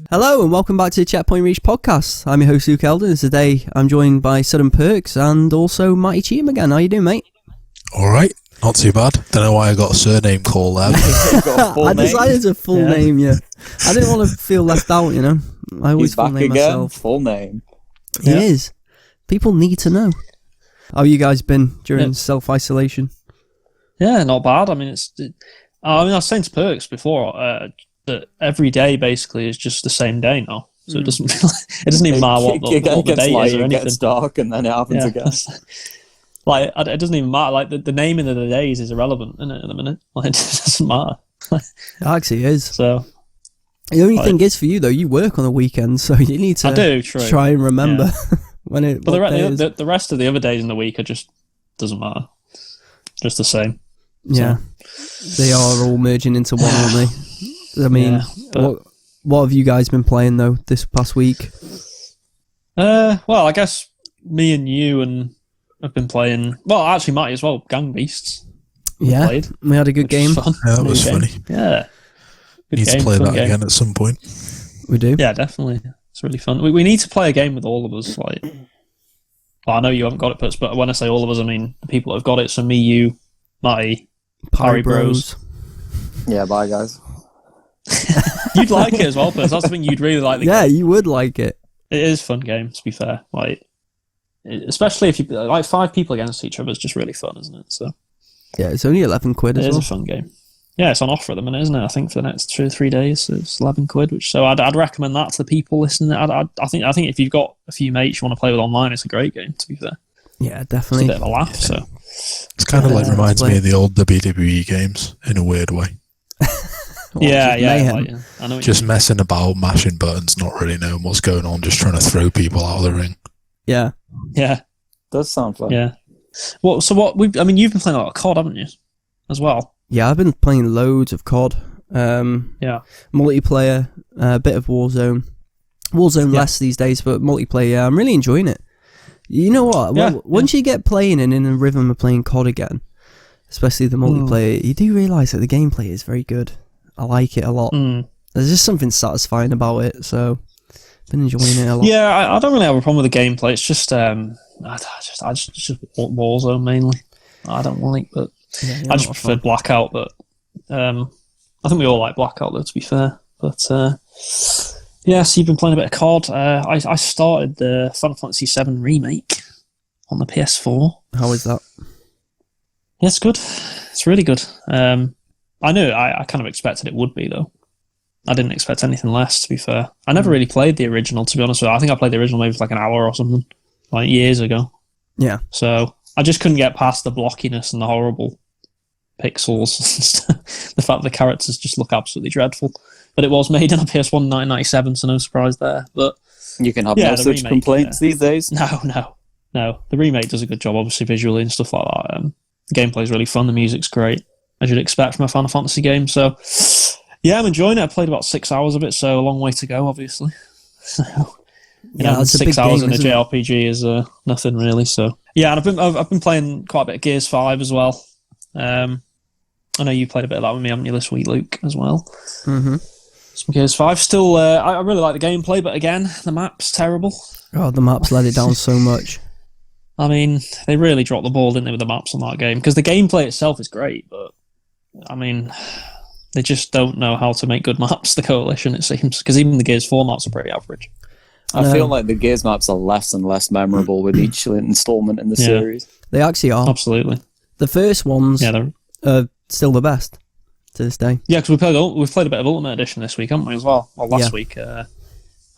Hello and welcome back to the Checkpoint Reach podcast. I'm your host Luke Eldon, and today I'm joined by Sudden Perks and also Matty Cheatham again. How you doing, mate? Alright, not too bad. Don't know why I got a surname call there. I decided a full name, yeah. I didn't want to feel left out, you know. I always full name myself. Full name. He is. People need to know. How you guys been during self-isolation? Yeah, not bad. I mean, I was saying to Perks before that every day basically is just the same day now, so it doesn't even matter what the day is or anything. It gets dark and then it happens again. Like it doesn't even matter. Like the naming of the days is irrelevant, isn't it? At the minute, like it doesn't matter. It actually is. So the only thing is for you though, you work on the weekends, so you need to try and remember when it. But the rest of the other days in the week are just doesn't matter. Just the same. Yeah, so. They are all merging into one, aren't they? I mean, what have you guys been playing though this past week? Well, I guess me and you have been playing. Well, actually, Matty as well. Gang Beasts. We had a good game. Yeah, that was funny. Yeah, need to play that again at some point. We do. Yeah, definitely. It's really fun. We need to play a game with all of us. Like, well, I know you haven't got it, but when I say all of us, I mean the people that have got it. So me, you, Matty, Parry Bros. Yeah, bye guys. You'd like it as well, but that's the thing, you'd really like the game. Yeah, you would like it. It is a fun game, to be fair. Like, especially if you like 5 people against each other is just really fun, isn't it? So yeah, it's only 11 quid as well. It is a fun game. Yeah, it's on offer at the minute, isn't it? I think for the next 2 or 3 days, so it's 11 quid. So I'd recommend that to the people listening. I think if you've got a few mates you want to play with online, it's a great game. To be fair. Yeah, definitely. It's a bit of a laugh. So it's kind of like reminds me of the old WWE games in a weird way. Yeah. I know. Just messing about, mashing buttons, not really knowing what's going on, just trying to throw people out of the ring. Yeah. Does sound fun. Yeah. Well, so you've been playing a lot of COD, haven't you? As well. Yeah, I've been playing loads of COD. Multiplayer, a bit of Warzone. Warzone less these days, but multiplayer, yeah, I'm really enjoying it. You know what? Once you get playing and in the rhythm of playing COD again, especially the multiplayer, you do realise that the gameplay is very good. I like it a lot. There's just something satisfying about it, so I've been enjoying it a lot. Yeah, I don't really have a problem with the gameplay. It's just I just Warzone mainly. I don't like, but I just prefer Blackout. But I think we all like Blackout, though. To be fair, but so you've been playing a bit of COD. I started the Final Fantasy VII remake on the PS4. How is that? Yeah, it's good. It's really good. I knew I kind of expected it would be, though. I didn't expect anything less, to be fair. I never really played the original, to be honest with you. I think I played the original maybe for like an hour or something, like years ago. Yeah. So I just couldn't get past the blockiness and the horrible pixels and stuff. The fact the characters just look absolutely dreadful. But it was made on a PS1 in 1997, so no surprise there. But you can have no such complaints these days. No. The remake does a good job, obviously, visually and stuff like that. The gameplay's really fun. The music's great, as you'd expect from a Final Fantasy game. So, yeah, I'm enjoying it. I played about 6 hours of it, so a long way to go, obviously. So, that's 6 hours in a JRPG is nothing really. So, yeah, and I've been playing quite a bit of Gears 5 as well. I know you played a bit of that with me, haven't you, this week, Luke, as well? Mm-hmm. Some Gears 5. Still, I really like the gameplay, but again, the map's terrible. God, the maps let it down so much. I mean, they really dropped the ball, didn't they, with the maps on that game? Because the gameplay itself is great, but, I mean, they just don't know how to make good maps, the Coalition, it seems. Because even the Gears 4 maps are pretty average. I feel like the Gears maps are less and less memorable with each installment in the series. They actually are. Absolutely. The first ones are still the best to this day. Yeah, because we've played a bit of Ultimate Edition this week, haven't we, as well? Well, last week.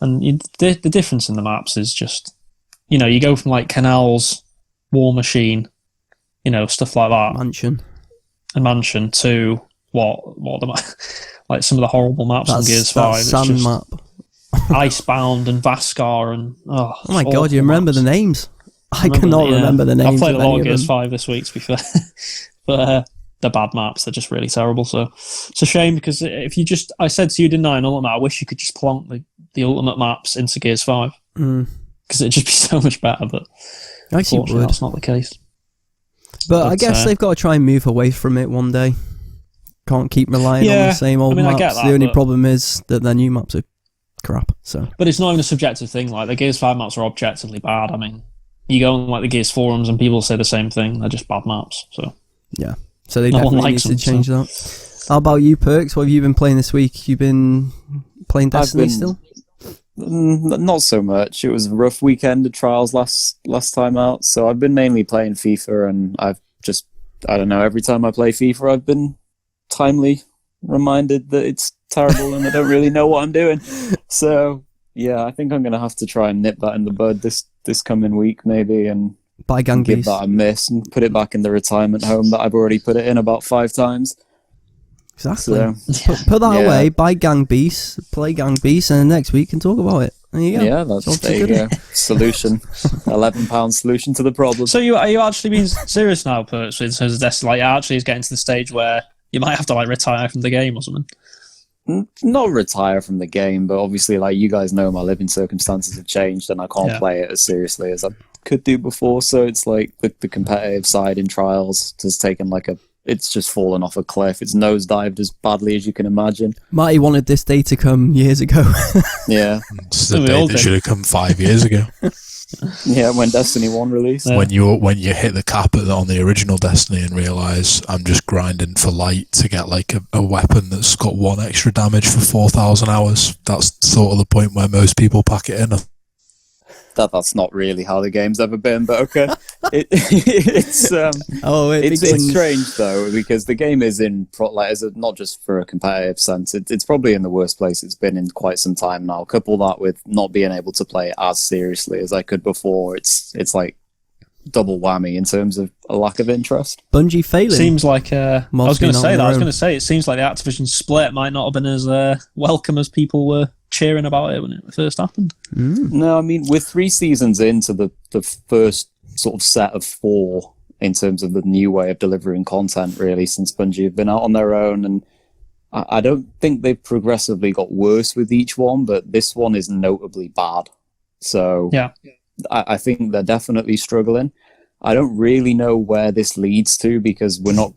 And the difference in the maps is just... you go from like Canals, War Machine, stuff like that. Mansion to like some of the horrible maps on Gears 5. Sand map. Icebound and Vaskar and oh my god, you remember the names? I cannot remember the names. I've played a lot of Gears them. 5 this week, to be fair. But they're bad maps, they're just really terrible. So it's a shame because if you I said to you, didn't I, in Ultimate, I wish you could just plonk the Ultimate maps into Gears 5. because it'd just be so much better. But Actually, unfortunately, that's not the case. But I guess they've got to try and move away from it one day. Can't keep relying on the same old maps. I get that, the only problem is that their new maps are crap. So, but it's not even a subjective thing. Like the Gears 5 maps are objectively bad. I mean, you go on like the Gears forums and people say the same thing. They're just bad maps. So yeah, so they definitely need to change that. How about you, Perks? What have you been playing this week? You been playing Destiny still? Not so much. It was a rough weekend of trials last time out, so I've been mainly playing FIFA, and I don't know, every time I play FIFA I've been timely reminded that it's terrible and I don't really know what I'm doing. So yeah, I think I'm going to have to try and nip that in the bud this coming week maybe, and buy Gang give Beast. that a miss and put it back in the retirement home that I've already put it in about 5 times. Exactly. So, put that away, buy Gang Beast, play Gang Beast, and next week can talk about it. There you go. Yeah, there you go. Solution. £11 solution to the problem. So are you actually being serious now, Perks, in terms of Destiny? Like, it actually is getting to the stage where you might have to like retire from the game or something? Not retire from the game, but obviously, like you guys know, my living circumstances have changed and I can't play it as seriously as I could do before. So it's like the competitive side in trials has taken it's just fallen off a cliff. It's nosedived as badly as you can imagine. Marty wanted this day to come years ago. Yeah. It's the day that should have come 5 years ago. Yeah, when Destiny 1 released. Yeah. When you hit the cap on the original Destiny and realise I'm just grinding for light to get like a weapon that's got 1 extra damage for 4,000 hours. That's sort of the point where most people pack it in. That's not really how the game's ever been, but okay. It's strange though, because the game is not just for a competitive sense. It's probably in the worst place it's been in quite some time now. Couple that with not being able to play it as seriously as I could before. It's like double whammy in terms of a lack of interest. Bungie failing. Seems like I was going to say it seems like the Activision split might not have been as welcome as people were cheering about it when it first happened. No, I mean, we're 3 seasons into the first sort of set of 4 in terms of the new way of delivering content, really, since Bungie have been out on their own, and I don't think they've progressively got worse with each one, but this one is notably bad. So yeah, I think they're definitely struggling. I don't really know where this leads to, because we're not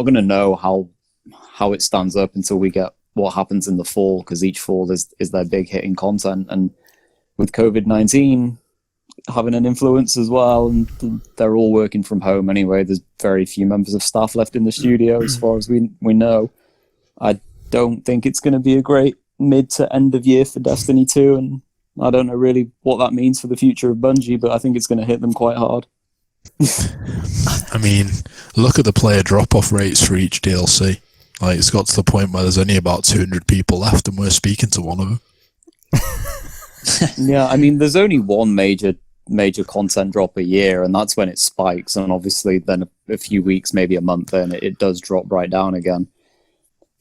going to know how it stands up until we get what happens in the fall, because each fall is their big hit in content, and with COVID-19 having an influence as well, and they're all working from home anyway. There's very few members of staff left in the studio as far as we know. I don't think it's going to be a great mid to end of year for Destiny 2, and I don't know really what that means for the future of Bungie, but I think it's going to hit them quite hard. I mean, look at the player drop-off rates for each DLC. Like, it's got to the point where there's only about 200 people left, and we're speaking to one of them. Yeah, I mean, there's only one major content drop a year, and that's when it spikes, and obviously then a few weeks, maybe a month, then it does drop right down again.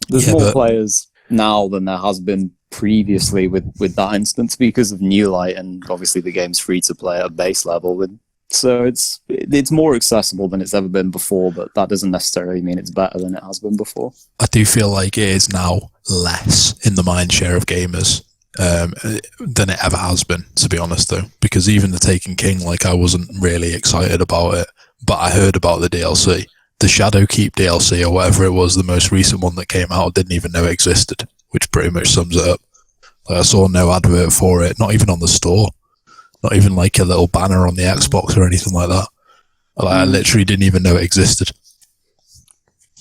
There's more players now than there has been previously with that instance, because of New Light, and obviously the game's free to play at base level so it's more accessible than it's ever been before, but that doesn't necessarily mean it's better than it has been before. I do feel like it is now less in the mind share of gamers than it ever has been, to be honest, though, because even the Taken King, like, I wasn't really excited about it, but I heard about the DLC. The Shadowkeep DLC, or whatever it was, the most recent one that came out, didn't even know it existed, which pretty much sums it up. Like, I saw no advert for it, not even on the store. Not even like a little banner on the Xbox or anything like that. Like, I literally didn't even know it existed.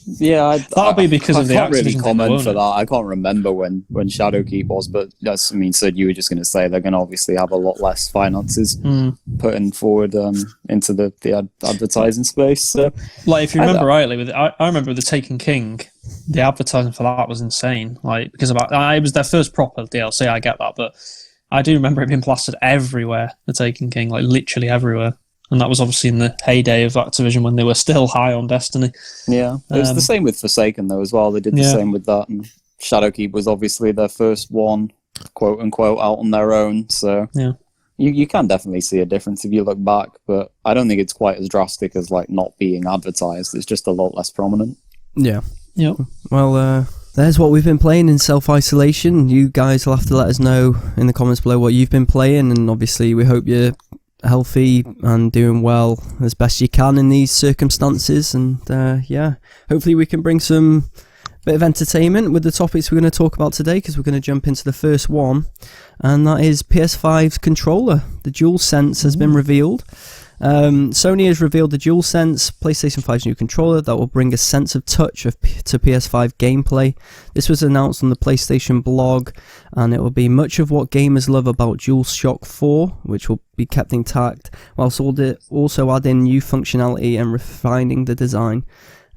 Yeah, that'll be because of the I can't really Activision comment for that. I can't remember when Shadowkeep was, but that's, I mean, Sid, you were just going to say they're going to obviously have a lot less finances putting forward into the advertising space. So, like, if you remember rightly, I remember with the Taken King, the advertising for that was insane. Like, because it was their first proper DLC. I get that, but I do remember it being plastered everywhere, the Taken King, like literally everywhere. And that was obviously in the heyday of Activision when they were still high on Destiny. Yeah, it was the same with Forsaken though as well. They did the same with that. And Shadowkeep was obviously their first one, quote unquote, out on their own. So yeah, you can definitely see a difference if you look back, but I don't think it's quite as drastic as like not being advertised. It's just a lot less prominent. Yeah. Yep. Well, there's what we've been playing in self-isolation. You guys will have to let us know in the comments below what you've been playing, and obviously we hope you're healthy and doing well as best you can in these circumstances. And hopefully we can bring some bit of entertainment with the topics we're going to talk about today, because we're going to jump into the first one, and that is PS5's controller. The DualSense has been revealed. Sony has revealed the DualSense, PlayStation 5's new controller that will bring a sense of touch to PS5 gameplay. This was announced on the PlayStation blog, and it will be much of what gamers love about DualShock 4, which will be kept intact, whilst also adding new functionality and refining the design.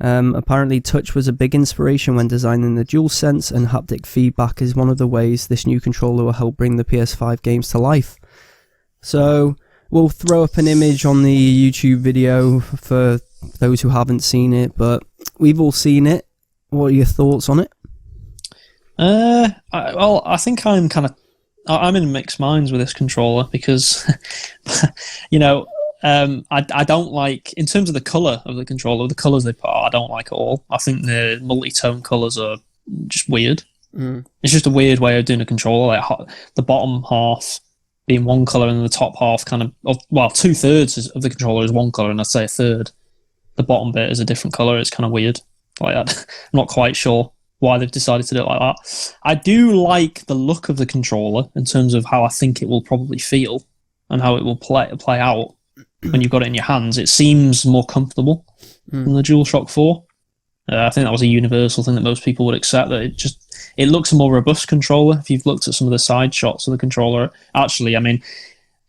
Apparently touch was a big inspiration when designing the DualSense, and haptic feedback is one of the ways this new controller will help bring the PS5 games to life. So we'll throw up an image on the YouTube video for those who haven't seen it, but we've all seen it. What are your thoughts on it? I think I'm in mixed minds with this controller, because, I don't like, in terms of the colour of the controller, the colours they put out, I don't like at all. I think the multi-tone colours are just weird. It's just a weird way of doing a controller, like the bottom half being one colour and the top half two-thirds of the controller is one colour, and I'd say a third, the bottom bit is a different colour. It's kind of weird. Like I'm not quite sure why they've decided to do it like that. I do like the look of the controller in terms of how I think it will probably feel and how it will play out when you've got it in your hands. It seems more comfortable than the DualShock 4. I think that was a universal thing that most people would accept, that it looks a more robust controller. If you've looked at some of the side shots of the controller, actually, I mean,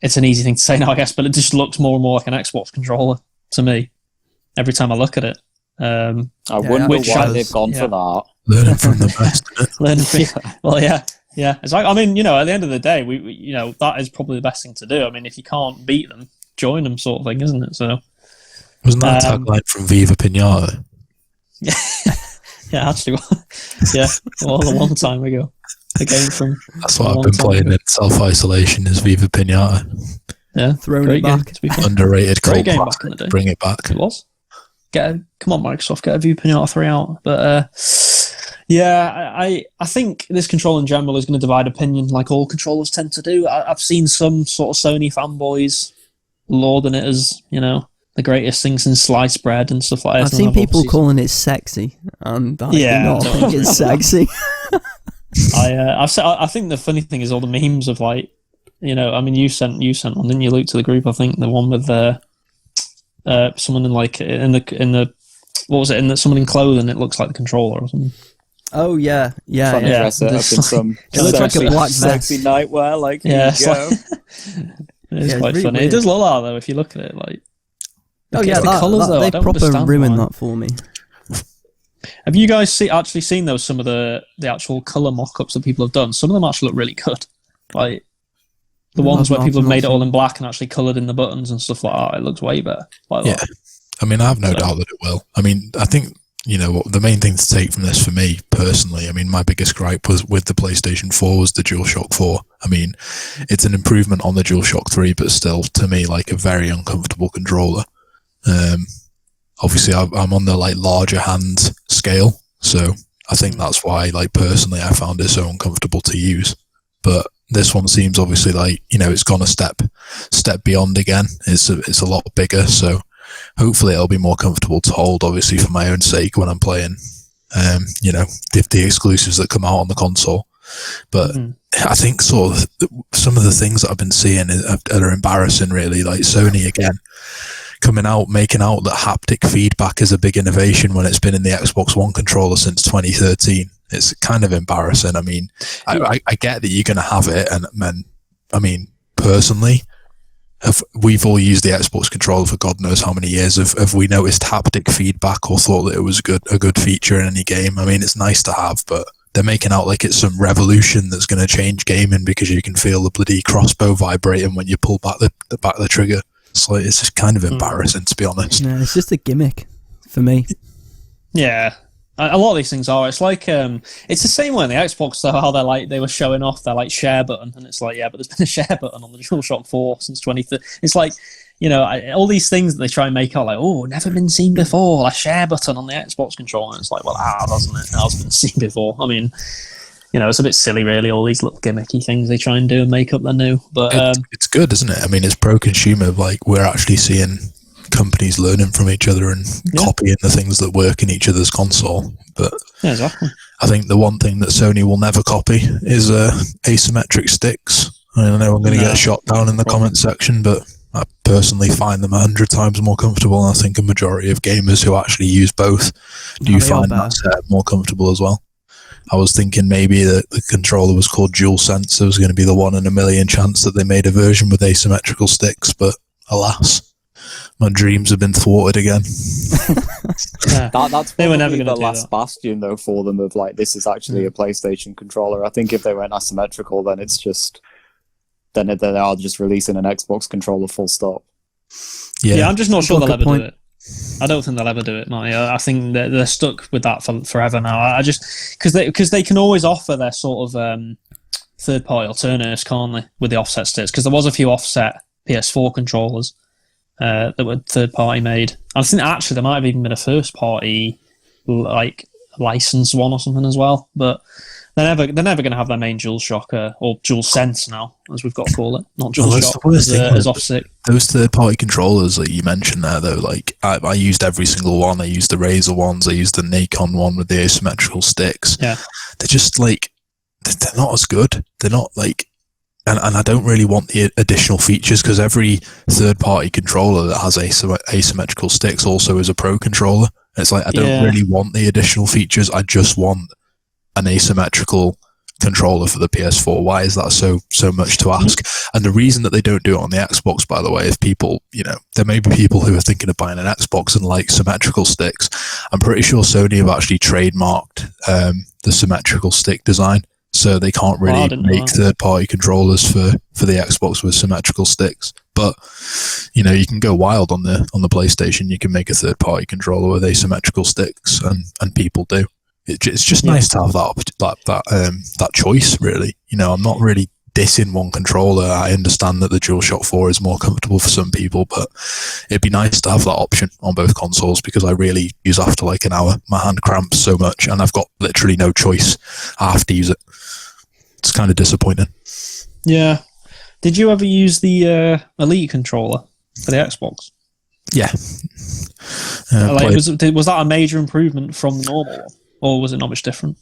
it's an easy thing to say now, I guess, but it just looks more and more like an Xbox controller to me every time I look at it. I wonder why they've gone for that. Learning from the best. Well, yeah. It's like, I mean, at the end of the day, we that is probably the best thing to do. I mean, if you can't beat them, join them, sort of thing, isn't it? So, wasn't that a tagline from Viva Pinata? Yeah, actually, it was a long time ago. A game from. That's what I've been playing in self-isolation, is Viva Pinata. Yeah, throwing it back. Underrated. Great game back in the day. Bring it back. It was. Come on, Microsoft, get a Viva Pinata 3 out. But I think this controller in general is going to divide opinion, like all controllers tend to do. I've seen some sort of Sony fanboys lauding it as, the greatest thing since sliced bread and stuff like that. I've seen people calling it sexy, and I do not think it's sexy. I think the funny thing is all the memes of, like, I mean, you sent one, didn't you, Luke, to the group? I think the one with someone in the what was it, someone in clothing, it looks like the controller or something. Oh yeah. Trying to dress it up in some it looks like a black sexy vest. nightwear. Like, here you go. It's quite really funny. weird. It does look like, though, if you look at it. Like, Oh yeah, the colours, though, they proper ruined that for me. Have you guys actually seen those? Some of the actual colour mock-ups that people have done. Some of them actually look really good. Like the ones where people have made it all in black and actually coloured in the buttons and stuff like that. It looks way better. Yeah, I mean, I have no doubt that it will. I mean, I think the main thing to take from this for me personally, I mean, my biggest gripe was with the PlayStation 4 was the DualShock 4. I mean, it's an improvement on the DualShock 3, but still, to me, like a very uncomfortable controller. Obviously, I'm on the larger hand scale, so I think that's why, personally, I found it so uncomfortable to use. But this one seems obviously it's gone a step beyond again. It's a lot bigger, so hopefully it'll be more comfortable to hold, obviously for my own sake when I'm playing, the exclusives that come out on the console. But I think sort of some of the things that I've been seeing are embarrassing, really. Like Sony again coming out, making out that haptic feedback is a big innovation when it's been in the Xbox One controller since 2013. It's kind of embarrassing. I mean, I get that you're going to have it, and I mean, personally, we've all used the Xbox controller for God knows how many years. Have we noticed haptic feedback or thought that it was a good feature in any game? I mean, it's nice to have, but they're making out like it's some revolution that's going to change gaming because you can feel the bloody crossbow vibrating when you pull back the trigger. So it's just kind of embarrassing, to be honest. No, it's just a gimmick for me. Yeah. A lot of these things are. It's like it's the same way on the Xbox though. How they were showing off their like share button, and it's like but there's been a share button on the DualShock 4 since 2013. It's like all these things that they try and make out like never been seen before. A share button on the Xbox controller. And it's like doesn't it? It has been seen before. I mean, it's a bit silly really. All these little gimmicky things they try and do and make up they're new. But it's good, isn't it? I mean, it's pro-consumer. Like we're actually seeing companies learning from each other and copying the things that work in each other's console. But exactly. I think the one thing that Sony will never copy is asymmetric sticks. I know I'm going to get shot down in the comment section, but I personally find them 100 times more comfortable, and I think a majority of gamers who actually use both do find that set more comfortable as well. I was thinking maybe that the controller was called DualSense. There was going to be the 1 in a million chance that they made a version with asymmetrical sticks, but alas, my dreams have been thwarted again. That's probably the last bastion, though, for them of like, this is actually a PlayStation controller. I think if they went asymmetrical, then it's just... Then they are just releasing an Xbox controller full stop. Yeah, I'm just not sure they'll ever do it. I don't think they'll ever do it, Marty. I think they're stuck with that for forever now. I just... Because they can always offer their sort of third-party alternatives, can't they, with the offset sticks? Because there was a few offset PS4 controllers that were third-party made. I think actually there might have even been a first-party like licensed one or something as well. But they're never going to have their main DualShock or DualSense now, as we've got to call it, not DualShock as offset. Those third-party controllers that you mentioned there, though, like I used every single one. I used the Razer ones. I used the Nikon one with the asymmetrical sticks. Yeah, they're just like they're not as good. They're not like. And I don't really want the additional features because every third-party controller that has asymmetrical sticks also is a pro controller. It's like I don't really want the additional features. I just want an asymmetrical controller for the PS4. Why is that so much to ask? And the reason that they don't do it on the Xbox, by the way, if people, there may be people who are thinking of buying an Xbox and like symmetrical sticks. I'm pretty sure Sony have actually trademarked the symmetrical stick design. So they can't really make third-party controllers for the Xbox with symmetrical sticks. But you can go wild on the PlayStation. You can make a third-party controller with asymmetrical sticks, and people do. It's just nice to have that choice. Really, I'm not really dissing one controller. I understand that the DualShock 4 is more comfortable for some people, but it'd be nice to have that option on both consoles because I really use after like an hour. My hand cramps so much, and I've got literally no choice. I have to use it. It's kind of disappointing. Yeah. Did you ever use the Elite controller for the Xbox? Yeah. Was that a major improvement from the normal one? Or was it not much different?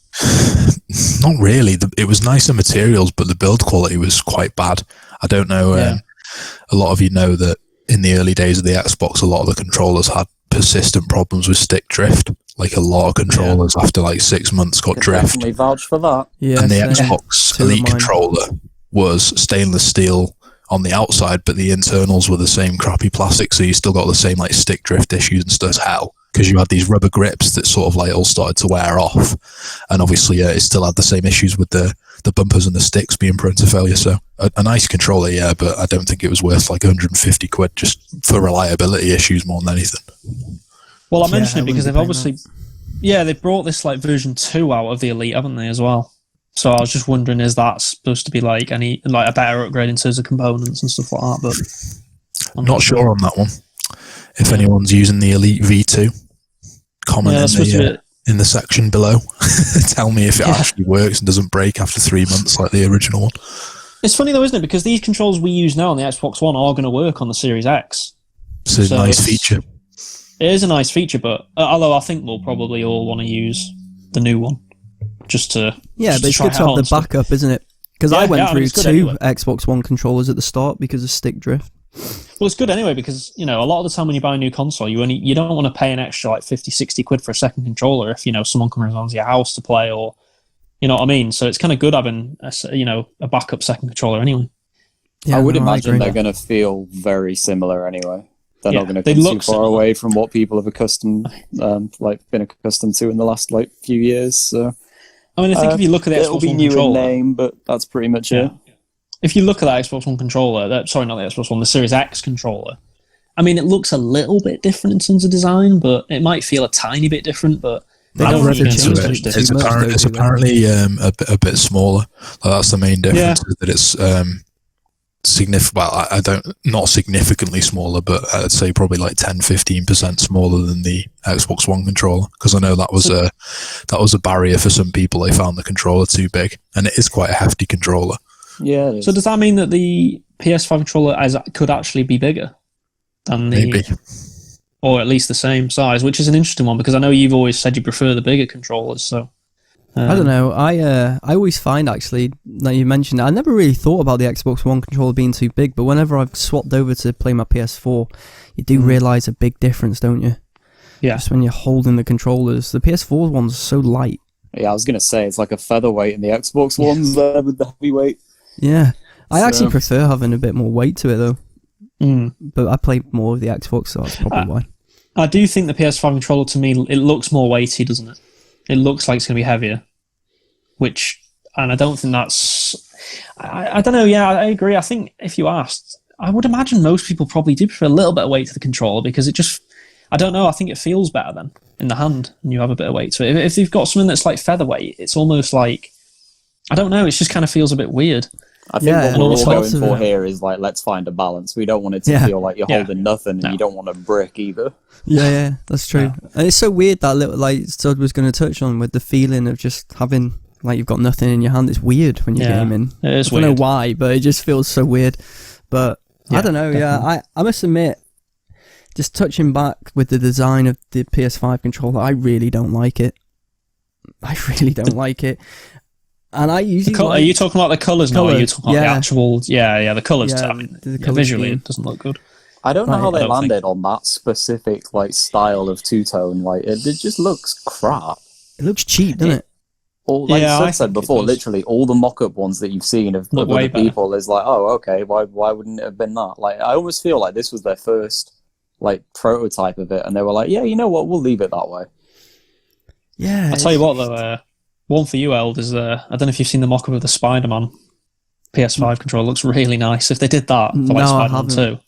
Not really. It was nicer materials, but the build quality was quite bad. I don't know. A lot of you know that in the early days of the Xbox, a lot of the controllers had persistent problems with stick drift. Like a lot of controllers after like 6 months got drift. Definitely vouch for that. Yeah, and the Xbox Elite controller was stainless steel on the outside, but the internals were the same crappy plastic, so you still got the same like stick drift issues and stuff as hell. Because you had these rubber grips that sort of like all started to wear off, and obviously it still had the same issues with the bumpers and the sticks being prone to failure. So a nice controller, yeah, but I don't think it was worth like 150 quid just for reliability issues more than anything. Well, I mention it because they've obviously, they brought this like version 2 out of the Elite, haven't they, as well? So I was just wondering, is that supposed to be like a better upgrade in terms of components and stuff like that? But I'm not sure on that one. If anyone's using the Elite V2, comment in the section below. Tell me if it actually works and doesn't break after 3 months like the original one. It's funny though, isn't it? Because these controls we use now on the Xbox One are going to work on the Series X. It's a nice feature. It is a nice feature, but although I think we'll probably all want to use the new one just to but it's good to have the backup, isn't it? Because I went through 2 Xbox One controllers at the start because of stick drift. Well, it's good anyway because a lot of the time when you buy a new console, you don't want to pay an extra like 50, 60 quid for a second controller if someone comes around to your house to play, or you know what I mean. So it's kind of good having a backup second controller anyway. Yeah, I would imagine they're going to feel very similar anyway. They're not going to come too far away from what people have been accustomed to in the last few years. So I mean, I think if you look at the Xbox One controller, it'll be new in name, but that's pretty much it. If you look at that Xbox One controller, not the Xbox One, the Series X controller, I mean, it looks a little bit different in terms of design, but it might feel a tiny bit different. But They I've don't read have to into change it. it too It's, much, though, it's do they? apparently a bit smaller. Like, that's the main difference. Is that it's significant. Well, I don't, not significantly smaller, but I'd say probably like 10-15% smaller than the Xbox One controller. Because I know that was a barrier for some people. They found the controller too big, and it is quite a hefty controller. Yeah. It is. So does that mean that the PS5 controller could actually be bigger than the, Maybe. or at least the same size? Which is an interesting one because I know you've always said you prefer the bigger controllers. So I don't know. I always find, actually, that you mentioned it, I never really thought about the Xbox One controller being too big, but whenever I've swapped over to play my PS4, you do realise a big difference, don't you? Yeah. Just when you're holding the controllers. The PS4 one's so light. Yeah, I was gonna say it's like a featherweight in the Xbox ones there with the heavyweight. Yeah. I actually So- prefer having a bit more weight to it, though. Mm. But I play more of the Xbox, so that's probably why. I do think the PS5 controller, to me, it looks more weighty, doesn't it? It looks like it's going to be heavier. And I don't think that's... I don't know, yeah, I agree. I think if you asked, I would imagine most people probably do prefer a little bit of weight to the controller because it just... I don't know, I think it feels better then in the hand and you have a bit of weight to it. If you've got something that's like featherweight, it's almost like... I don't know, it just kind of feels a bit weird. I think what and we're all all sorts going of for it. here is like, let's find a balance. We don't want it to feel like you're holding nothing, and you don't want a brick either. Yeah, that's true. And it's so weird that little, like Stud was going to touch on, with the feeling of just having, like, you've got nothing in your hand. It's weird when you're gaming. It is I don't weird. know why, but it just feels so weird. But I don't know, I must admit, just touching back with the design of the PS5 controller, I really don't like it. I really don't like it. And I usually are you talking about the colours now? Or are you talking about the actual... Yeah, the colours. Yeah, I mean, the colour visually, scheme. it doesn't look good. I don't know how they I don't landed on that specific like style of two-tone. Like it just looks crap. It looks cheap, doesn't it? Or like Yeah, I Sud said think it before, does. literally all the mock-up ones that you've seen of Look other way better. people is like, oh, okay, why wouldn't it have been that? Like I almost feel like this was their first like prototype of it, and they were like, yeah, you know what, we'll leave it that way. Yeah. I'll tell you what, though, one for you, Eld, is I don't know if you've seen the mock-up of the Spider-Man PS5 controller. It looks really nice. If they did that for like No, I Spider-Man haven't. 2,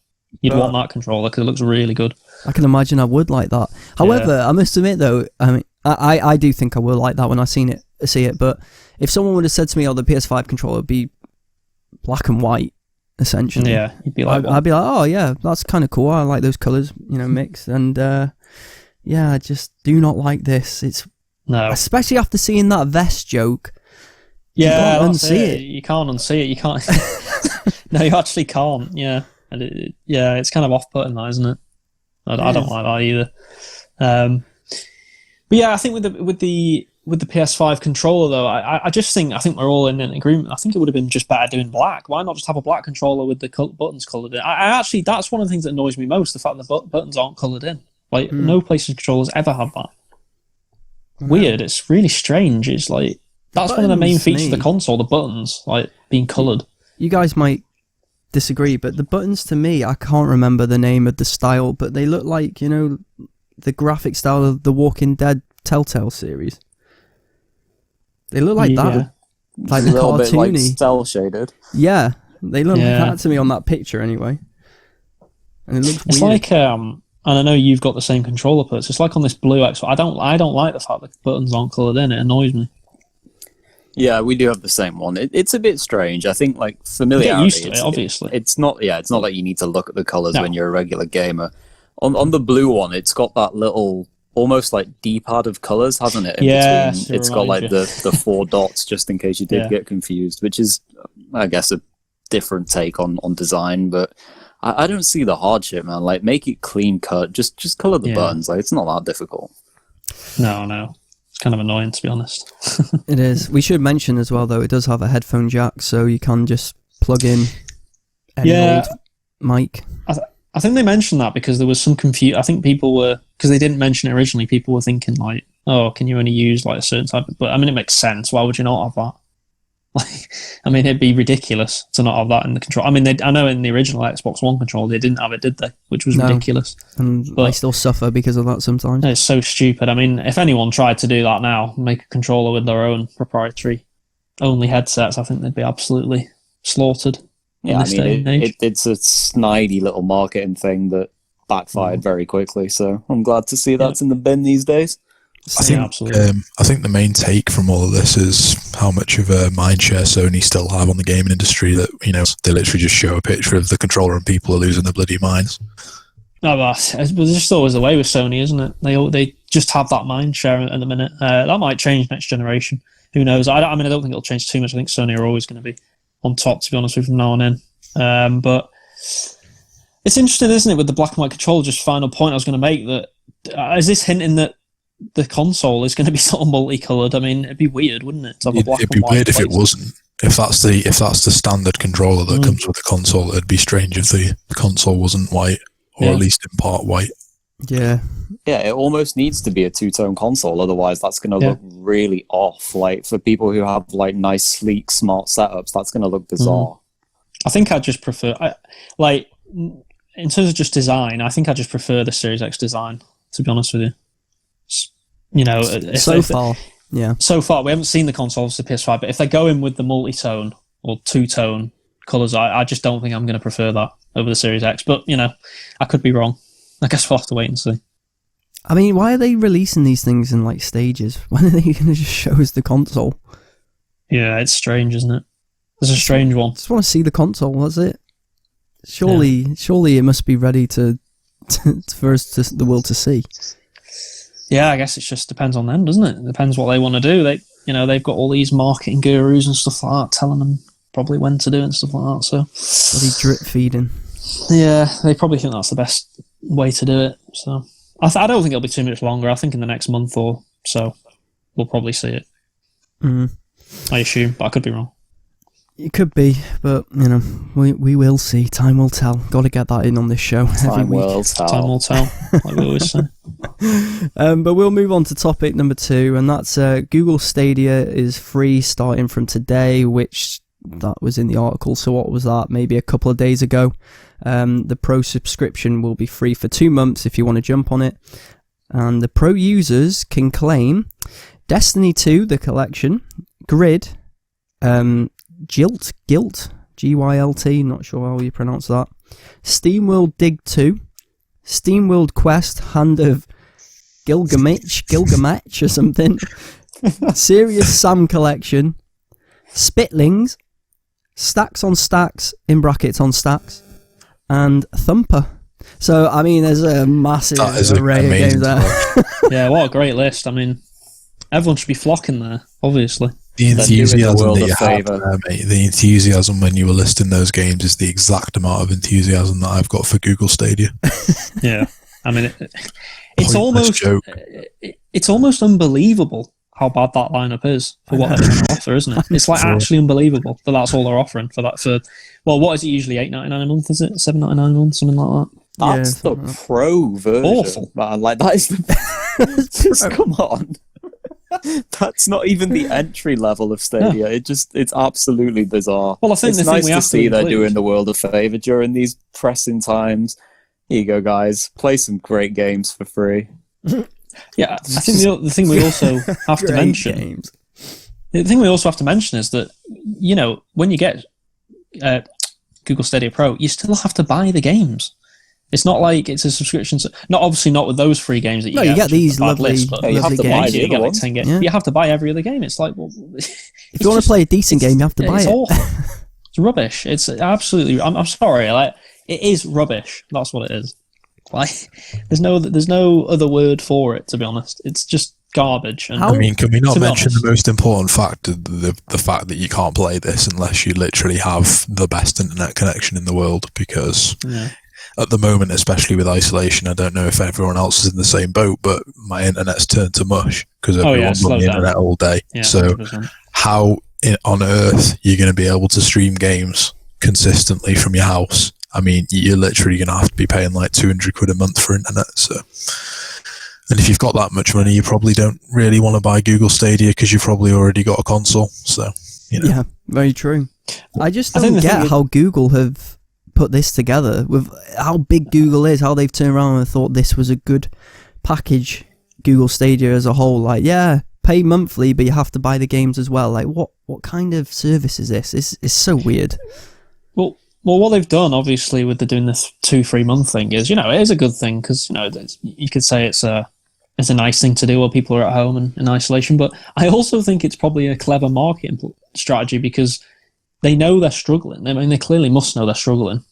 you'd want that controller because it looks really good. I can imagine I would like that. However, I must admit though, I mean, I do think I will like that when I see it. But if someone would have said to me, "Oh, the PS5 controller would be black and white," essentially, Yeah, you'd be like, I'd be like, "Oh yeah, that's kind of cool. I like those colors, mixed." And I just do not like this. It's no. especially after seeing that vest joke. Yeah, can't that's unsee it. You can't unsee it. You can't. No, you actually can't. Yeah, and it's kind of off-putting, that, isn't it? I don't like that either. But yeah, I think with the PS5 controller though, I think we're all in agreement. I think it would have been just better doing black. Why not just have a black controller with the buttons coloured in? I actually, that's one of the things that annoys me most: the fact that the buttons aren't coloured in. Like no PlayStation controllers ever had that. Weird. It's really strange. It's like that's one of the main Buttons, features of the me. console: the buttons, like being coloured. You guys might disagree, but the buttons, to me, I can't remember the name of the style, but they look like, the graphic style of the Walking Dead Telltale series. They look like that, like a the little bit like cartoony. cell shaded. Yeah, they look like Yeah. that to me on that picture anyway. And it looks It's weird. like and I know you've got the same controller parts. It's like on this blue X. I don't like the fact that the buttons aren't coloured in. It annoys me. Yeah, we do have the same one. It's a bit strange. I think like Get familiarity. used to it, obviously. It's not like you need to look at the colours No. when you're a regular gamer. On the blue one, it's got that little almost like D-pad of colours, hasn't it? In Yeah, between. to It's got like remind the 4 dots just in case you did Yeah. get confused, which is, I guess, a different take on design. But I don't see the hardship, man. Like, make it clean cut. Just colour the Yeah. buttons. Like, it's not that difficult. No. It's kind of annoying, to be honest. It is. We should mention as well, though, it does have a headphone jack, so you can just plug in any Yeah. old mic. I think they mentioned that because there was some confusion. I think people were, because they didn't mention it originally, people were thinking like, oh, can you only use like a certain type of, but I mean, it makes sense. Why would you not have that? Like, I mean, it'd be ridiculous to not have that in the control. I mean, I know in the original Xbox One controller, they didn't have it, did they? Which was No. ridiculous. And I But- still suffer because of that sometimes. It's so stupid. I mean, if anyone tried to do that now, make a controller with their own proprietary only headsets, I think they'd be absolutely slaughtered. in Yeah, I this day mean, and age. it's a snidey little marketing thing that backfired very quickly. So I'm glad to see that's in the bin these days. Absolutely. I think the main take from all of this is how much of a mindshare Sony still have on the gaming industry. That they literally just show a picture of the controller and people are losing their bloody minds. No, but it's just always the way with Sony, isn't it? They just have that mind share at the minute. That might change next generation. Who knows? I don't think it'll change too much. I think Sony are always going to be on top, to be honest with you, from now on in. But it's interesting, isn't it, with the black and white controller? Just final point I was going to make, that is this hinting that the console is going to be sort of multicolored? I mean, it'd be weird, wouldn't it? To have a black it'd and be white weird if it place. wasn't. If that's the standard controller that comes with the console, it'd be strange if the console wasn't white, or at least in part white. Yeah. Yeah, it almost needs to be a two-tone console, otherwise that's going to look really off. Like, for people who have like nice, sleek, smart setups, that's going to look bizarre. I think I'd just prefer, in terms of just design, I think I just prefer the Series X design, to be honest with you. So far, we haven't seen the consoles for PS5, but if they go in with the multi-tone or two-tone colours, I just don't think I'm going to prefer that over the Series X. But, I could be wrong. I guess we'll have to wait and see. I mean, why are they releasing these things in like stages? When are they going to just show us the console? Yeah, it's strange, isn't it? It's a strange one. Just want to see the console. That's it. Surely it must be ready for us the world to see. Yeah, I guess it just depends on them, doesn't it? It depends what they want to do. They've got all these marketing gurus and stuff like that telling them probably when to do it and stuff like that. So bloody drip feeding. Yeah, they probably think that's the best way to do it. So I don't think it'll be too much longer. I think in the next month or so we'll probably see it. I assume, but I could be wrong. It could be, but we will see. Time will tell. Got to get that in on this show every week. Time will tell, like we always say. But we'll move on to topic number 2, and that's Google Stadia is free starting from today, which that was in the article. So what was that? Maybe a couple of days ago. The Pro subscription will be free for 2 months if you want to jump on it, and the Pro users can claim Destiny 2, the collection, Grid, Gylt, Gylt, not sure how you pronounce that, SteamWorld Dig 2, SteamWorld Quest, Hand of Gilgamesh or something, Serious Sam Collection, Spitlings, Stacks on Stacks, in brackets on Stacks, and Thumper. So, I mean, there's a massive array of games there. Yeah, what a great list. I mean, everyone should be flocking there, obviously. The enthusiasm that you have there, mate. The enthusiasm when you were listing those games is the exact amount of enthusiasm that I've got for Google Stadia. Yeah, I mean, it's almost unbelievable how bad that lineup is for what they're trying to offer, isn't it? It's like actually unbelievable that that's all they're offering for that. What is it usually, $8.99 a month? Is it $7.99 a month, something like that? That's the Pro version. Awful, man. Like, that is the just come on. That's not even the entry level of Stadia. Yeah. It's absolutely bizarre. Well, I think it's nice to see they're doing the world a favour during these pressing times. Here you go, guys. Play some great games for free. Yeah, I think the thing we also have to mention. The thing we also have to mention is that when you get Google Stadia Pro, you still have to buy the games. It's not like it's a subscription. Obviously not with those free games that you get. You get these lovely, you have to buy you get like 10 games. Yeah. You have to buy every other game. It's like, well, if you want to play a decent game, you have to buy it. It's awful. It's rubbish. It's absolutely. I'm sorry. Like, it is rubbish. That's what it is. Like, there's no other word for it. To be honest, it's just garbage. And, I mean, can we not mention the most important fact, the fact that you can't play this unless you literally have the best internet connection in the world? Because at the moment, especially with isolation, I don't know if everyone else is in the same boat, but my internet's turned to mush because everyone's on the internet all day. Yeah, so 100%. How on earth you're going to be able to stream games consistently from your house? I mean, you're literally going to have to be paying like 200 quid a month for internet. So, and if you've got that much money, you probably don't really want to buy Google Stadia because you've probably already got a console. So, Yeah, very true. I just don't get how Google have put this together with how big Google is, how they've turned around and thought this was a good package, Google Stadia as a whole. Like, yeah, pay monthly, but you have to buy the games as well. Like, what kind of service is this? It's so weird. Well, what they've done, obviously, with doing this 2-3 month thing is, it is a good thing because, you could say it's it's a nice thing to do while people are at home and in isolation. But I also think it's probably a clever marketing strategy because they know they're struggling. I mean, they clearly must know they're struggling.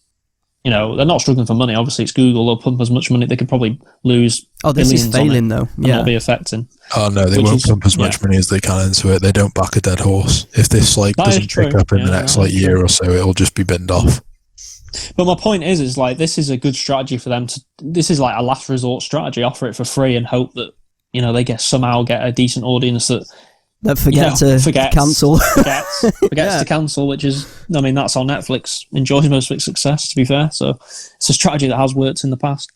You know, they're not struggling for money. Obviously, it's Google. They'll pump as much money. They could probably lose. Oh, this is failing though. Yeah, not be affecting. Oh no, they won't pump as much money as they can into it. They don't back a dead horse. If this doesn't pick up in the next year or so, it'll just be binned off. But my point is like this is a good strategy for them to. This is like a last resort strategy. Offer it for free and hope that they somehow get a decent audience that forgets to cancel. Forgets to cancel, which is, I mean, that's how Netflix enjoys most of its success, to be fair. So it's a strategy that has worked in the past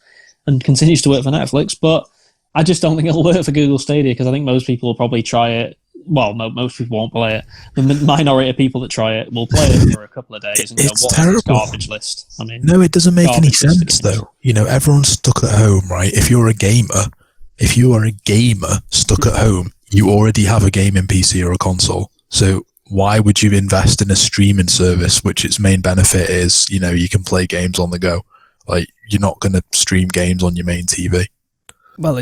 and continues to work for Netflix. But I just don't think it'll work for Google Stadia because I think most people will probably try it. Well, most people won't play it. The minority of people that try it will play it for a couple of days and go, "What is this garbage list?" I mean, no, it doesn't make any sense though. Everyone's stuck at home, right? If you are a gamer stuck at home, you already have a gaming PC or a console. So why would you invest in a streaming service, which its main benefit is, you can play games on the go? Like, you're not going to stream games on your main TV. Well,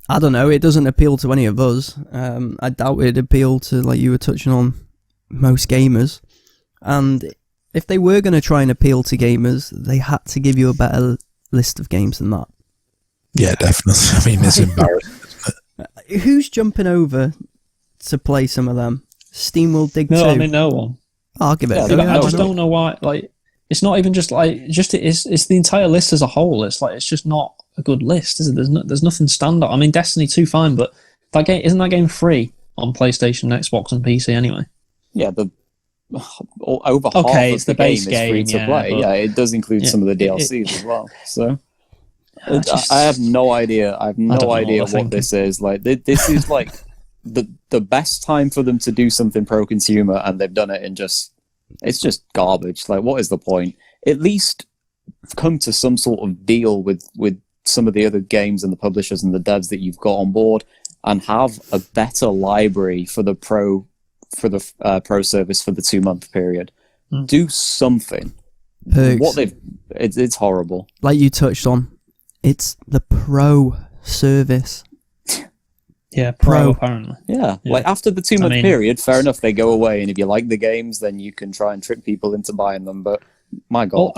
I don't know. It doesn't appeal to any of us. I doubt it'd appeal to, like you were touching on, most gamers. And if they were going to try and appeal to gamers, they had to give you a better list of games than that. Yeah, definitely. I mean, it's embarrassing. Who's jumping over to play some of them? SteamWorld Dig 2? No, I mean, no one. I'll give it a go. I just don't know why. Like, it's not even just like it's the entire list as a whole. It's like it's just not a good list, is it? There's nothing standout. I mean, Destiny 2 fine, but isn't that game free on PlayStation, Xbox, and PC anyway? Yeah, over half of the game is free to play. Yeah, it does include some of the DLCs as well. So. I have no idea. I have no idea what this is. Like, this is like the best time for them to do something pro-consumer, and they've done it in it's just garbage. Like, what is the point? At least come to some sort of deal with some of the other games and the publishers and the devs that you've got on board, and have a better library for the pro service for the 2-month period. Do something. Perks. It's horrible. Like you touched on. It's the pro service. Yeah, pro apparently. Yeah, like after the 2-month period, fair enough, they go away, and if you like the games, then you can try and trick people into buying them. But my God,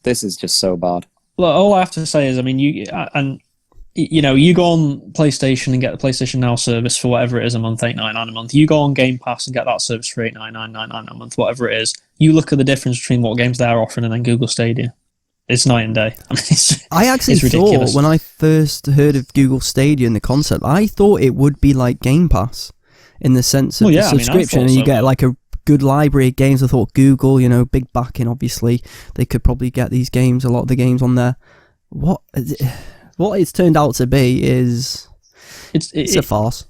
this is just so bad. Well, all I have to say is, I mean, you go on PlayStation and get the PlayStation Now service for whatever it is a month, $8.99 a month. You go on Game Pass and get that service for $8.99 a month, whatever it is. You look at the difference between what games they're offering and then Google Stadia. It's night and day. I mean, I actually thought when I first heard of Google Stadia and the concept, I thought it would be like Game Pass in the sense of the subscription, and you get like a good library of games. I thought Google, big backing, obviously, they could probably get these games, a lot of the games on there. What it's turned out to be is it's a farce.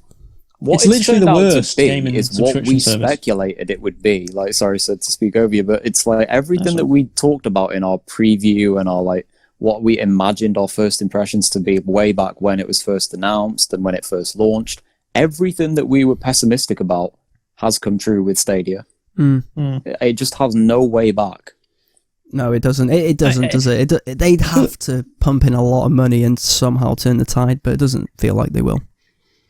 What it's literally the worst game in is what we speculated it would be. Like, sorry, to speak over you, but it's like everything that we talked about in our preview and our what we imagined our first impressions to be way back when it was first announced and when it first launched. Everything that we were pessimistic about has come true with Stadia. It just has no way back. No, it doesn't. It doesn't, does it? They'd have to pump in a lot of money and somehow turn the tide, but it doesn't feel like they will.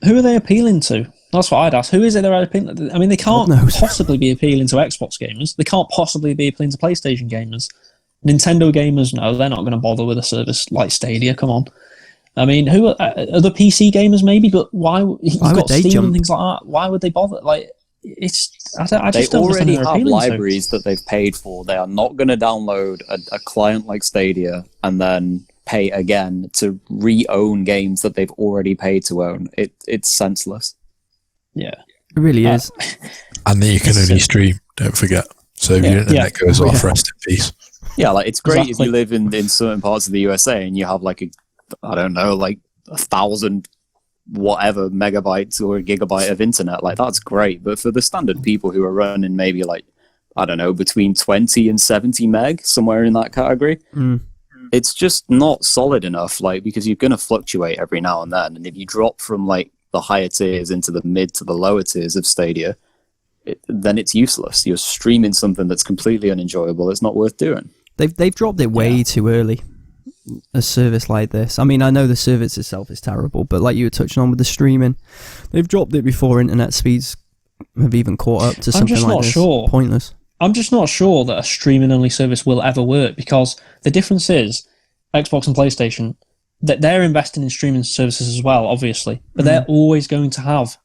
Who are they appealing to? That's what I'd ask. Who is it they're appealing to? I mean, they can't possibly be appealing to Xbox gamers. They can't possibly be appealing to PlayStation gamers. Nintendo gamers, no, they're not going to bother with a service like Stadia. Come on. I mean, who are the PC gamers maybe? But why? You've got Steam and things like that. Why would they bother? Like, I just don't understand. They already have libraries that they've paid for. They are not going to download a client like Stadia and then pay again to re-own games that they've already paid to own. It's senseless. Yeah, it really is. And then you can only stream. Don't forget. So if your internet goes off, rest in peace. Yeah, like it's great if you live in certain parts of the USA and you have like 1,000 whatever megabytes or a gigabyte of internet. Like, that's great. But for the standard people who are running maybe between 20 and 70 meg, somewhere in that category, it's just not solid enough, because you're going to fluctuate every now and then. And if you drop from the higher tiers into the mid to the lower tiers of Stadia, then it's useless. You're streaming something that's completely unenjoyable. It's not worth doing. They've dropped it way too early. a service like this. I mean, I know the service itself is terrible, but like you were touching on with the streaming, they've dropped it before internet speeds have even caught up to something like this. Sure. Pointless. I'm just not sure that a streaming-only service will ever work, because the difference is Xbox and PlayStation, that they're investing in streaming services as well, obviously, but they're always going to have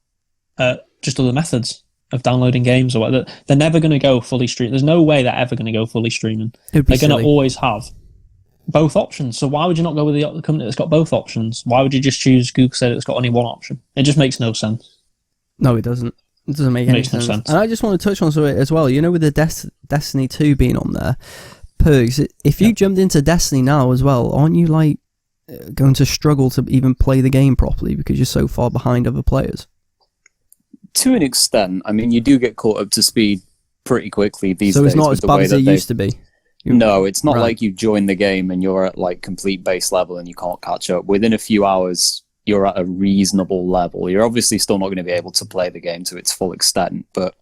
just other methods of downloading games or whatever. They're never going to go fully streaming. There's no way they're ever going to go fully streaming. They're going to always have both options. So why would you not go with the company that's got both options? Why would you just choose Google Stadia that's got only one option? It just makes no sense. No, it doesn't. It doesn't make any sense. No sense. And I just want to touch on something as well. You know, with the Destiny 2 being on there, perks, if you jumped into Destiny now as well, aren't you like going to struggle to even play the game properly because you're so far behind other players? To an extent. I mean, you do get caught up to speed pretty quickly these days. So it's not as bad as it used to be? No, it's not like you join the game and you're at like complete base level and you can't catch up. Within a few hours, you're at a reasonable level. You're obviously still not going to be able to play the game to its full extent, but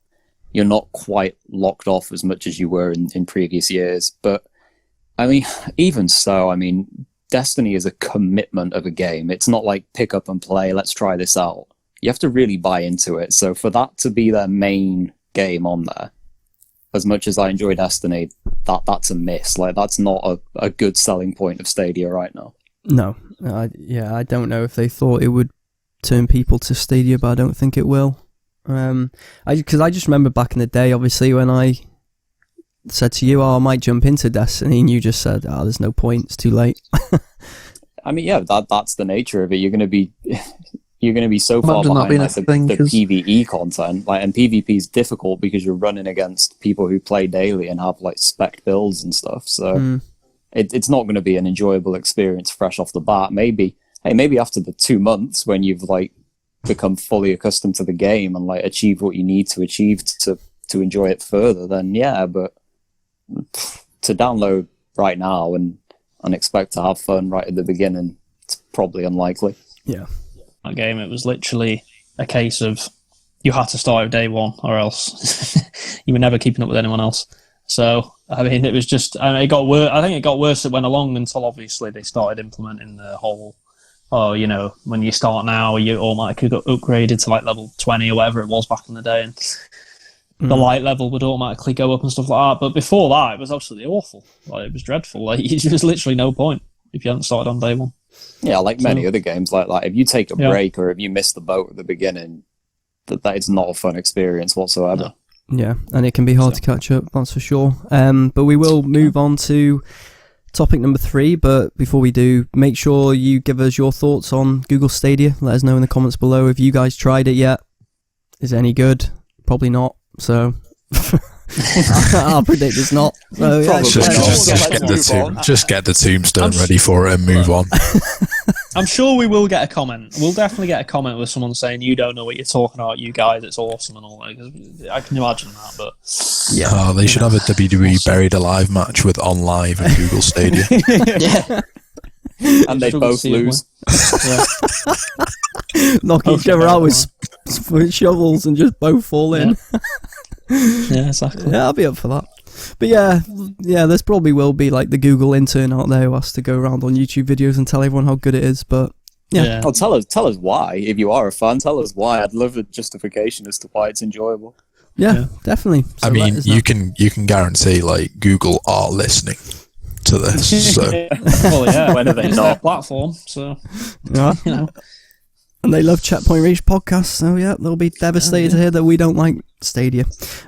you're not quite locked off as much as you were in previous years. But I mean, even so, I mean, Destiny is a commitment of a game. It's not like pick up and play, let's try this out. You have to really buy into it. So for that to be their main game on there, as much as I enjoy Destiny, that's a miss. Like, that's not a good selling point of Stadia right now. No. I don't know if they thought it would turn people to Stadia, but I don't think it will. Because I just remember back in the day, obviously, when I said to you, I might jump into Destiny, and you just said, there's no point, it's too late. I mean, yeah, that's the nature of it. You're going to be so far behind like, the PvE content, like, and PvP is difficult because you're running against people who play daily and have like spec builds and stuff. So it's not going to be an enjoyable experience fresh off the bat. Maybe after the 2 months when you've like become fully accustomed to the game and like achieve what you need to achieve to enjoy it further, then yeah. But to download right now and expect to have fun right at the beginning, it's probably unlikely. Yeah. That game, it was literally a case of you had to start with day one or else you were never keeping up with anyone else. So, I mean, it was just, it got worse. I think it got worse as it went along until obviously they started implementing the whole, when you start now, you automatically got upgraded to like level 20 or whatever it was back in the day. And the light level would automatically go up and stuff like that. But before that, it was absolutely awful. Like, it was dreadful. Like, there was literally no point if you hadn't started on day one. Yeah, like many other games like that. If you take a break or if you miss the boat at the beginning, that is not a fun experience whatsoever. No. Yeah, and it can be hard to catch up, that's for sure. But we will move on to topic number 3. But before we do, make sure you give us your thoughts on Google Stadia. Let us know in the comments below if you guys tried it yet. Is it any good? Probably not. So I'll predict it's not. So, yeah, just get the tombstone ready for it and move on. I'm sure we will get a comment. We'll definitely get a comment with someone saying, you don't know what you're talking about, you guys, it's awesome and all that. I can imagine that, but... Yeah, they should have a WWE Buried Alive match with On Live and Google Stadia. Yeah. And they both lose. Knock each other out with shovels and just both fall in. Yeah, exactly. Yeah, I'll be up for that. But yeah, there's probably will be like the Google intern out there who has to go around on YouTube videos and tell everyone how good it is. But yeah. Oh, tell us why. If you are a fan, tell us why. I'd love a justification as to why it's enjoyable. Yeah, definitely. So I mean, you can guarantee like Google are listening to this. So well, yeah, when are they it's not? their platform, so yeah. you know. And they love Checkpoint Reach podcasts, so yeah, they'll be devastated to hear that we don't like Stadia.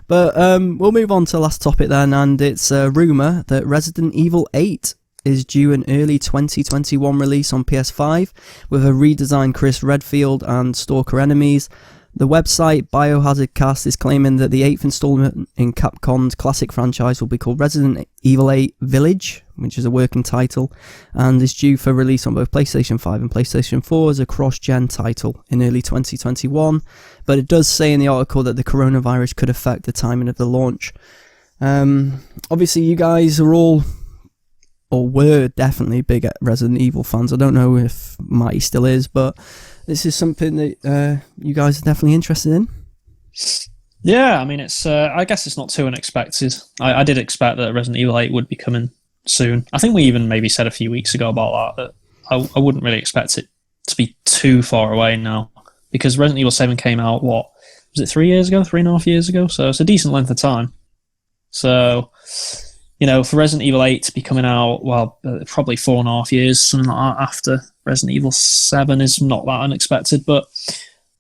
But we'll move on to the last topic then, and it's a rumour that Resident Evil 8 is due an early 2021 release on PS5 with a redesigned Chris Redfield and Stalker enemies. The website Biohazard Cast is claiming that the 8th installment in Capcom's classic franchise will be called Resident Evil 8 Village, which is a working title, and is due for release on both PlayStation 5 and PlayStation 4 as a cross-gen title in early 2021. But it does say in the article that the coronavirus could affect the timing of the launch. Obviously, you guys are all, or were definitely big Resident Evil fans. I don't know if Matty still is, but this is something that you guys are definitely interested in. Yeah, I mean, it's. I guess it's not too unexpected. I did expect that Resident Evil 8 would be coming soon. I think we even maybe said a few weeks ago about that I wouldn't really expect it to be too far away now, because Resident Evil 7 came out, what, was it 3 years ago, 3.5 years ago? So it's a decent length of time. So, for Resident Evil 8 to be coming out, well, probably 4.5 years, something like that, after Resident Evil 7 is not that unexpected. But,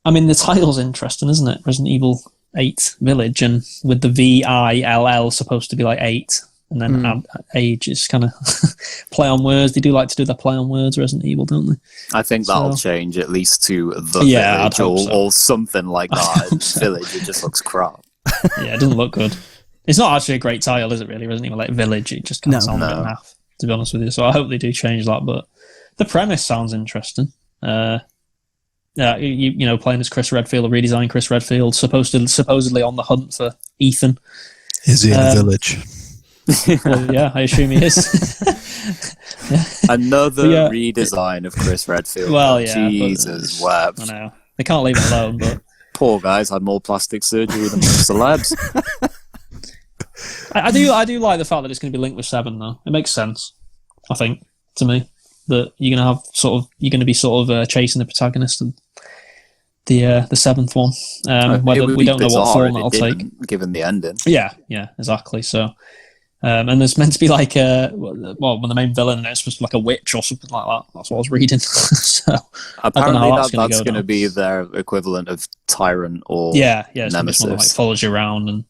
I mean, the title's interesting, isn't it? Resident Evil 8 Village, and with the VILL supposed to be like 8. And then age is kind of play on words. They do like to do the play on words, Resident Evil, don't they? I think that'll change at least to the village or something like that. Village, it just looks crap. Yeah, it doesn't look good. It's not actually a great title, is it, really? Resident Evil 8 Village, it just kind of sounds a bit naff, to be honest with you. So I hope they do change that. But the premise sounds interesting. Playing as Chris Redfield, or redesigned Chris Redfield, supposedly on the hunt for Ethan. Is he in a village? Well, yeah, I assume he is. Another redesign of Chris Redfield. Well, yeah, Jesus wept. I know. They can't leave it alone, but poor guy's had more plastic surgery than most celebs. I do like the fact that it's going to be linked with 7, though. It makes sense, I think, to me, that you're going to be chasing the protagonist of the 7th one. Whether we don't know what form that'll take, given the ending. Yeah, exactly. So. And there's meant to be like when the main villain is supposed to be like a witch or something like that. That's what I was reading. So apparently that's going to be their equivalent of Tyrant or Nemesis. That like follows you around and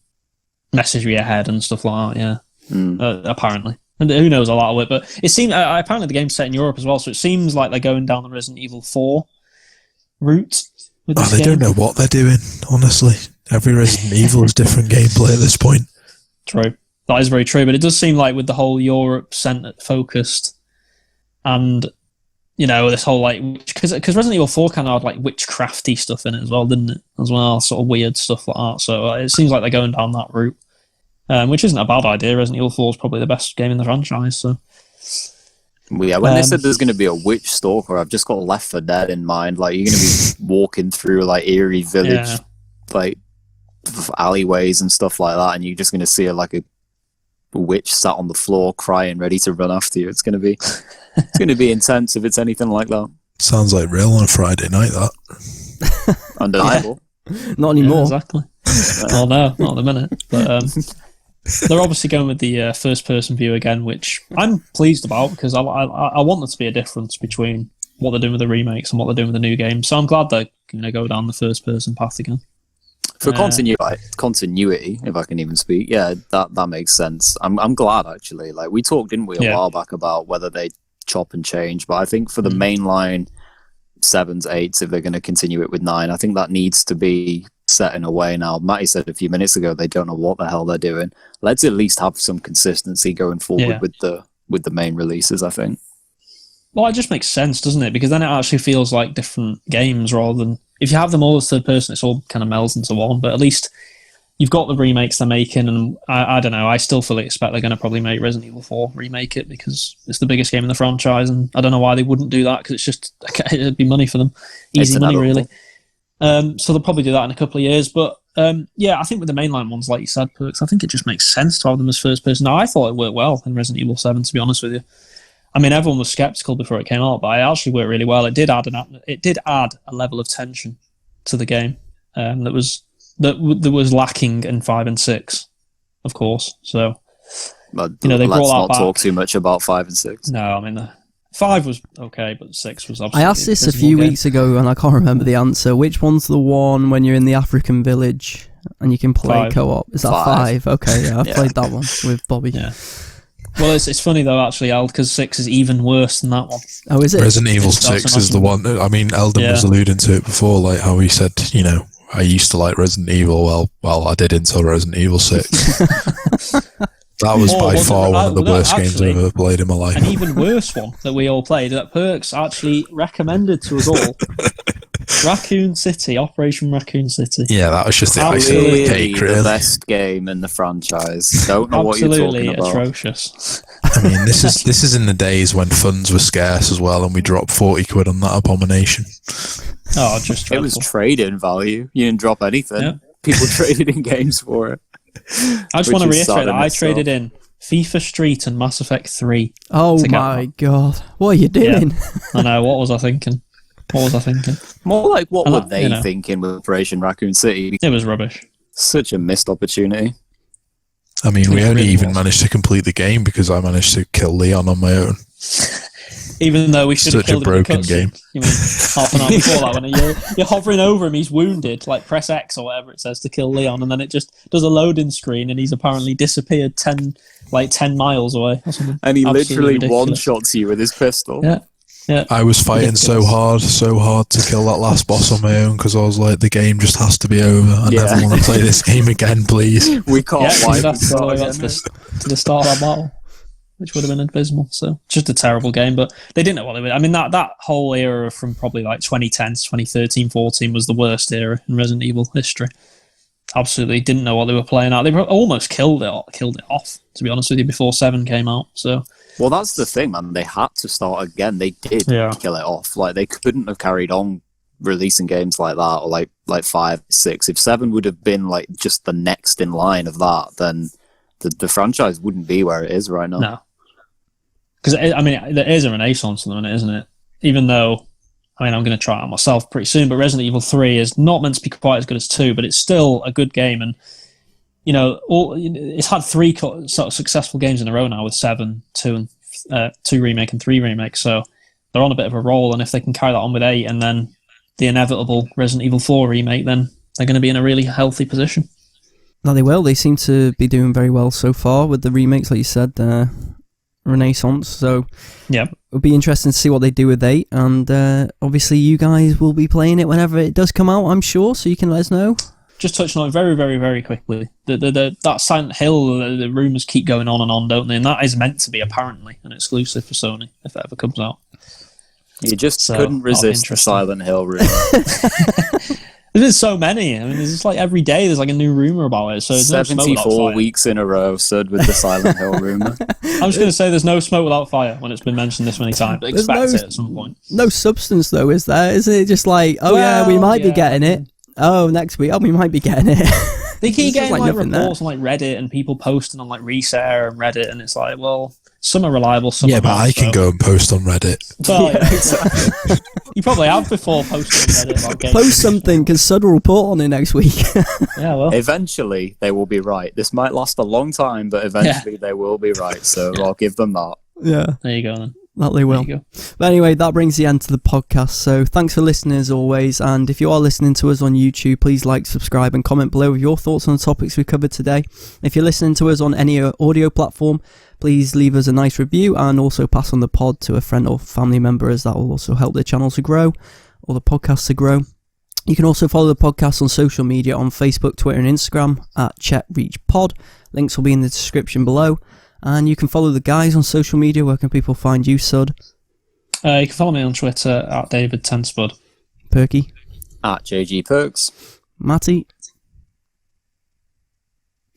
messes with your head and stuff like that. Yeah, apparently. And who knows a lot of it, but it seems apparently the game's set in Europe as well, so it seems like they're going down the Resident Evil 4 route. They don't know what they're doing. Honestly, every Resident Evil is different gameplay at this point. True. That is very true, but it does seem like with the whole Europe-centered focused, and this whole because Resident Evil 4 kind of had like witchcrafty stuff in it as well, didn't it? As well, sort of weird stuff like that. So it seems like they're going down that route, which isn't a bad idea. Resident Evil 4 is probably the best game in the franchise. So yeah, when they said there's going to be a witch stalker, I've just got Left 4 Dead in mind. Like you're going to be walking through like eerie village, like alleyways and stuff like that, and you're just going to see a witch sat on the floor crying, ready to run after you. It's going to be intense if it's anything like that. Sounds like real on a Friday night, that. Undeniable. Not anymore. Yeah, exactly. Well, no, not at the minute. But they're obviously going with the first-person view again, which I'm pleased about, because I want there to be a difference between what they're doing with the remakes and what they're doing with the new game. So I'm glad they're going to go down the first-person path again. For continuity, if I can even speak, that makes sense. I'm glad, actually. Like we talked, didn't we, a while back about whether they chop and change, but I think for the mainline 7s, 8s, if they're going to continue it with 9, I think that needs to be set in a way now. Matty said a few minutes ago they don't know what the hell they're doing. Let's at least have some consistency going forward with the main releases, I think. Well, it just makes sense, doesn't it? Because then it actually feels like different games rather than... If you have them all as third person, it's all kind of melds into one, but at least you've got the remakes they're making, and I don't know, I still fully expect they're going to probably make Resident Evil 4 remake it, because it's the biggest game in the franchise, and I don't know why they wouldn't do that, because it's just, it'd be money for them. Easy money, really. So they'll probably do that in a couple of years, but I think with the mainline ones, like you said, Perks, I think it just makes sense to have them as first person. Now, I thought it worked well in Resident Evil 7, to be honest with you. I mean, everyone was skeptical before it came out, but it actually worked really well. It did add a level of tension to the game that was lacking in 5 and 6, of course. So, but they brought that back. Let's not talk too much about 5 and 6. No, I mean, 5 was okay, but 6 was absolutely... I asked this a few weeks ago, and I can't remember the answer. Which one's the one when you're in the African village and you can play 5. co-op? Is that 5? Okay, yeah, I've played that one with Bobby. Yeah. Well, it's funny though, actually, Eld, because 6 is even worse than that one. Oh, is it? Resident Evil 6 is the one. I mean, Eldon was alluding to it before, like how he said, I used to like Resident Evil. Well, I did until Resident Evil 6. That was by far one of the worst games I've ever played in my life. An even worse one that we all played, that Perks actually recommended to us all. Raccoon City, Operation Raccoon City. Yeah, that was just the icing on the cake, really. The best game in the franchise. Don't know what you're talking about. Absolutely atrocious. I mean, this is in the days when funds were scarce as well, and we dropped 40 quid on that abomination. Oh, just dreadful. It was trade-in value. You didn't drop anything. Yeah. People traded in games for it. I just want to reiterate that I traded in FIFA Street and Mass Effect 3. Oh my god. What are you doing? Yeah. I know, what was I thinking? More like, what were they thinking with Operation Raccoon City? It was rubbish. Such a missed opportunity. I mean, we only even managed to complete the game because I managed to kill Leon on my own. Even though we should have killed him in the broken game. You mean half an hour before that, when you're hovering over him, he's wounded, like press X or whatever it says to kill Leon, and then it just does a loading screen, and he's apparently disappeared 10 miles away or something. And he Absolutely literally ridiculous. one-shots you with his pistol. Yeah. I was fighting so hard to kill that last boss on my own because I was like, the game just has to be over. I never want to play this game again, please. We can't wipe to the start of that battle, which would have been abysmal. So just a terrible game, but they didn't know what they were. I mean, that whole era from probably like 2010 to 2013, 14 was the worst era in Resident Evil history. Absolutely didn't know what they were playing at. They almost killed it off, to be honest with you, before 7 came out. So. Well, that's the thing, man. They had to start again. They did kill it off. Like, they couldn't have carried on releasing games like that, or like 5, 6. If 7 would have been like just the next in line of that, then the franchise wouldn't be where it is right now. No. Because, I mean, there is a renaissance in the minute, isn't it? Even though, I mean, I'm going to try it out myself pretty soon, but Resident Evil 3 is not meant to be quite as good as 2, but it's still a good game. And, you know, it's had 3 sort of successful games in a row now with 7, 2 remake and 3 remake. So they're on a bit of a roll. And if they can carry that on with 8 and then the inevitable Resident Evil 4 remake, then they're going to be in a really healthy position. No, they will. They seem to be doing very well so far with the remakes, like you said, Renaissance. So yeah, it'll be interesting to see what they do with 8. And obviously you guys will be playing it whenever it does come out, I'm sure, so you can let us know. Just touching on it very, very, very quickly. That Silent Hill, the rumours keep going on, don't they? And that is meant to be, apparently, an exclusive for Sony, if it ever comes out. You just couldn't resist the Silent Hill rumour. There's so many. I mean, it's just like every day there's like a new rumour about it. So 74 weeks in a row, Sud, with the Silent Hill rumour. I'm just going to say there's no smoke without fire when it's been mentioned this many times. Expect it at some point. No substance, though, is there? Isn't it just like, we might be getting it. Oh, next week, we might be getting it. They keep getting like reports on like Reddit and people posting on like Reshare and Reddit, and it's like, well, some are reliable, some are not. I can go and post on Reddit. Well, exactly. You probably have before posting on Reddit about games. Post something, because Sud will report on it next week. Yeah, well. Eventually, they will be right. This might last a long time, but eventually they will be right, so I'll give them that. Yeah. There you go, then. That they will. But anyway, that brings the end to the podcast. So thanks for listening as always. And if you are listening to us on YouTube, please like, subscribe and comment below with your thoughts on the topics we covered today. If you're listening to us on any audio platform, please leave us a nice review and also pass on the pod to a friend or family member, as that will also help the channel to grow or the podcast to grow. You can also follow the podcast on social media on Facebook, Twitter and Instagram at ChetReachPod. Links will be in the description below. And you can follow the guys on social media. Where can people find you, Sud? You can follow me on Twitter at David10spud. Perky? At JG Perks. Matty?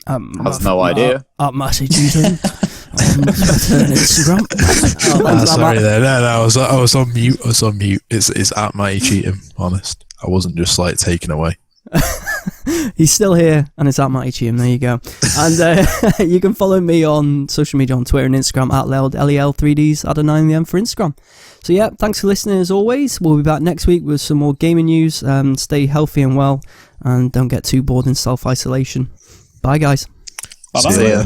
Has no idea. At Matty Twitter. On Twitter and Instagram. Sorry there. No, I was on mute. It's at Matty Cheatham, honest. I wasn't just like taken away. He's still here, and it's at Matty Cheatham. There you go. And you can follow me on social media on Twitter and Instagram at LEL3Ds at 9am for Instagram. So yeah, thanks for listening as always. We'll be back next week with some more gaming news. Stay healthy and well, and don't get too bored in self-isolation. Bye guys. Bye-bye. See ya.